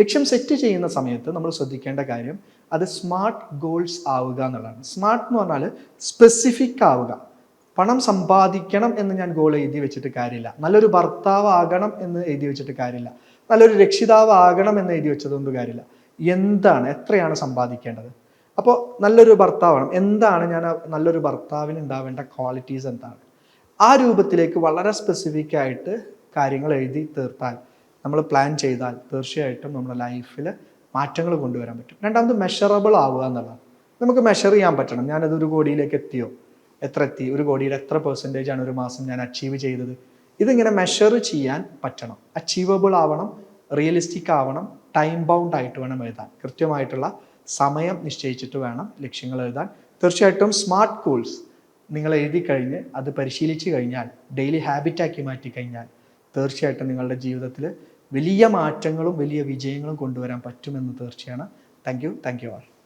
ലക്ഷ്യം സെറ്റ് ചെയ്യുന്ന സമയത്ത് നമ്മൾ ശ്രദ്ധിക്കേണ്ട കാര്യം അത് സ്മാർട്ട് ഗോൾസ് ആവുക എന്നുള്ളതാണ്. സ്മാർട്ട് എന്ന് പറഞ്ഞാൽ സ്പെസിഫിക് ആവുക. പണം സമ്പാദിക്കണം എന്ന് ഞാൻ ഗോൾ എഴുതി വെച്ചിട്ട് കാര്യമില്ല. നല്ലൊരു ഭർത്താവ് ആകണം എന്ന് എഴുതി വെച്ചിട്ട് കാര്യമില്ല. നല്ലൊരു രക്ഷിതാവ് ആകണം എന്ന് എഴുതി വെച്ചതുകൊണ്ട് കാര്യമില്ല. എന്താണ്, എത്രയാണ് സമ്പാദിക്കേണ്ടത്? അപ്പോൾ നല്ലൊരു ഭർത്താവാണ്, എന്താണ് ഞാൻ നല്ലൊരു ഭർത്താവിന് ഉണ്ടാവേണ്ട ക്വാളിറ്റീസ് എന്താണ്, ആ രൂപത്തിലേക്ക് വളരെ സ്പെസിഫിക് ആയിട്ട് കാര്യങ്ങൾ എഴുതി തീർത്താൽ, നമ്മൾ പ്ലാൻ ചെയ്താൽ തീർച്ചയായിട്ടും നമ്മുടെ ലൈഫിൽ മാറ്റങ്ങൾ കൊണ്ടുവരാൻ പറ്റും. രണ്ടാമത് മെഷറബിൾ ആവുക എന്നുള്ളതാണ്. നമുക്ക് മെഷർ ചെയ്യാൻ പറ്റണം. ഞാനത് 1 കോടിയിലേക്ക് എത്തിയോ, എത്ര എത്തി, 1 കോടിയുടെ എത്ര % ആണ് ഒരു മാസം ഞാൻ അച്ചീവ് ചെയ്തത്, ഇതിങ്ങനെ മെഷർ ചെയ്യാൻ പറ്റണം. അച്ചീവബിൾ ആവണം, റിയലിസ്റ്റിക് ആവണം, ടൈം ബൗണ്ട് ആയിട്ട് വേണം എഴുതാൻ. കൃത്യമായിട്ടുള്ള സമയം നിശ്ചയിച്ചിട്ട് വേണം ലക്ഷ്യങ്ങൾ എഴുതാൻ. തീർച്ചയായിട്ടും സ്മാർട്ട് ഗോൾസ് നിങ്ങൾ എഴുതി കഴിഞ്ഞ് അത് പരിശീലിച്ച് കഴിഞ്ഞാൽ, ഡെയിലി ഹാബിറ്റാക്കി മാറ്റി കഴിഞ്ഞാൽ തീർച്ചയായിട്ടും നിങ്ങളുടെ ജീവിതത്തിൽ വലിയ മാറ്റങ്ങളും വലിയ വിജയങ്ങളും കൊണ്ടുവരാൻ പറ്റുമെന്ന് തീർച്ചയാണ്. Thank you all.